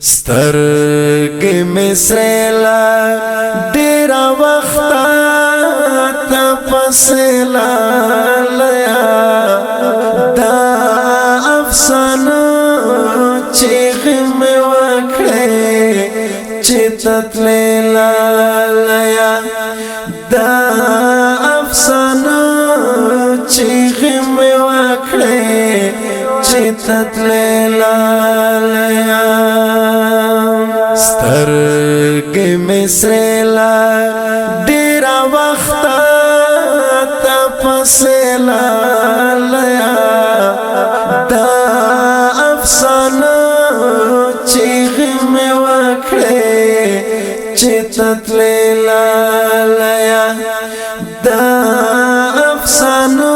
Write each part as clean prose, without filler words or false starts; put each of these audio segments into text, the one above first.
سترګې مې سریلا ډېر وخت ته پسې لالیا دا افسانه چیغې مې وکړې چې تتلې لالیا دا افسانه چیغې مې وکړې چې تتلې لالیا سترګې مې سریلا ډېر وخت ته پسې لالیا دا افسانه چیغې مې وکړې چې تتلې لالیا دا افسانه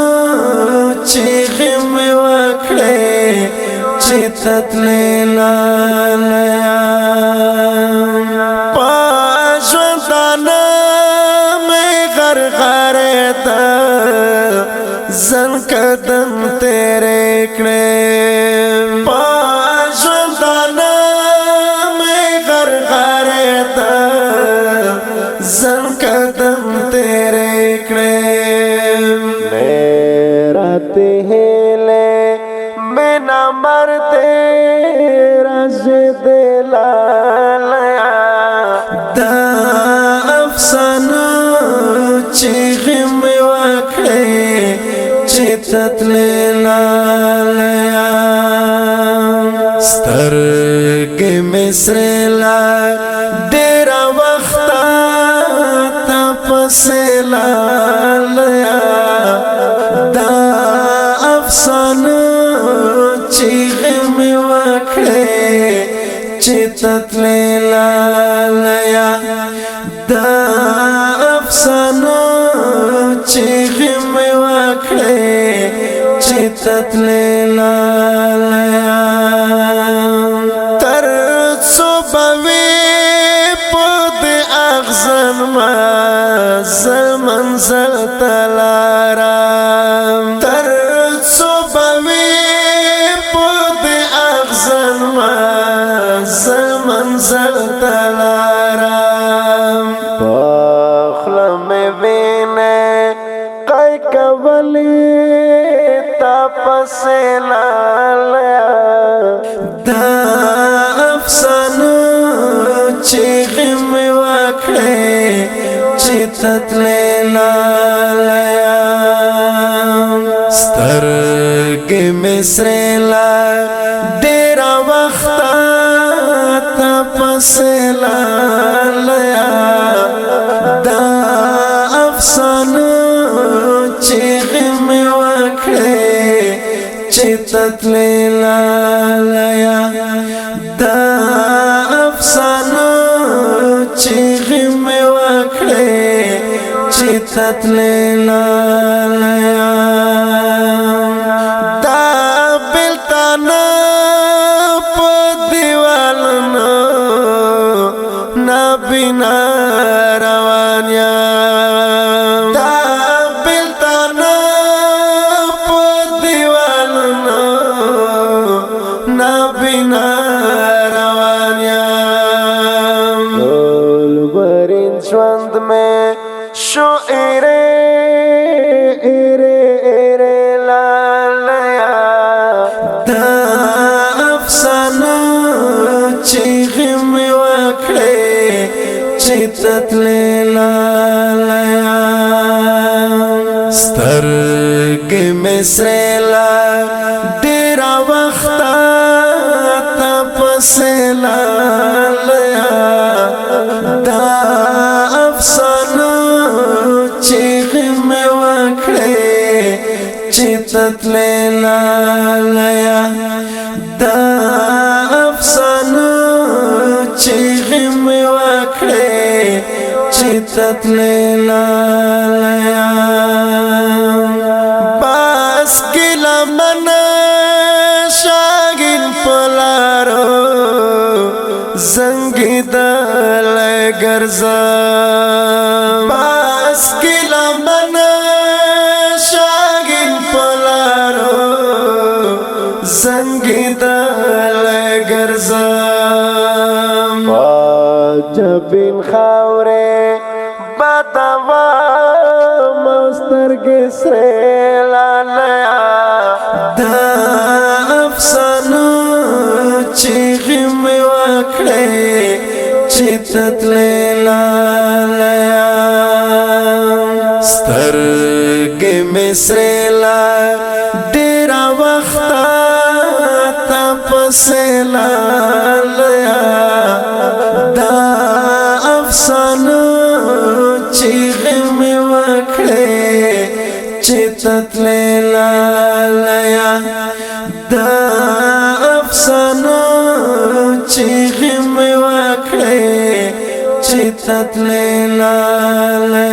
چیغې مې وکړې چې تتلې لالیا زن قدم تیرے کڑے پاشدانا میں غرغرے تا زن قدم تیرے کڑے میرا تہلے میں نہ مرتے رشد لالیا دا افسانہ چیغې مې وکړې چې تتلې لالیا سترګې مې سریلا ډېر وخت ته پسې لالیا دا افسانه چیغې مې وکړې چې تتلې لالیا دا افسانه چیغې مې وکړې چې تتلې لالیا تر څو به وي په دې اغزن منزل ته لارم تر څو به وي په دې اغزن منزل ته لارم پخله مې وینې قای کولی تا پسې لالیا دا افسانه چیغې مې وکړې چې تتلې لالیا سترګې مې سریلا ډېر وخت ته پسې لالیا دا افسانه چیغې مې وکړې چې تتلې لالیا دا افسانه چیغې مې وکړې چې تتلې لالیا دا بلتانه په دیوالونو نابینا روان یم دا بلتانه په دیوالونو نابینا روان یم ګلبرین ژوند مې شو ایرې لالیا دا افسانه چیغې مې وکړې چې تتلې لالیا سترګې مې سریلا ډېر وخت ته پسې لالیا دا افسانه چیغې مې وکړې چې تتلې لالیا دا افسانه چیغې مې وکړې چې تتلې لالیا بس ګیله منه شاګین په لارو زنګېدلی ګرځم بس ګیله منه شاګین په لارو زنګېدلی ګرځم جبین خاورے بدوا مستر کے سرے لالیا دا افسانو چیغی میں وکڑے چیتت لے لالیا سترگی میں سرے لالیا ڈیرا وقتا تپسے لالیا دا افسانو چیغی میں وکڑے چیتت لے لالیا دا افسانو چیغی میں وکڑے چیتت لے لالیا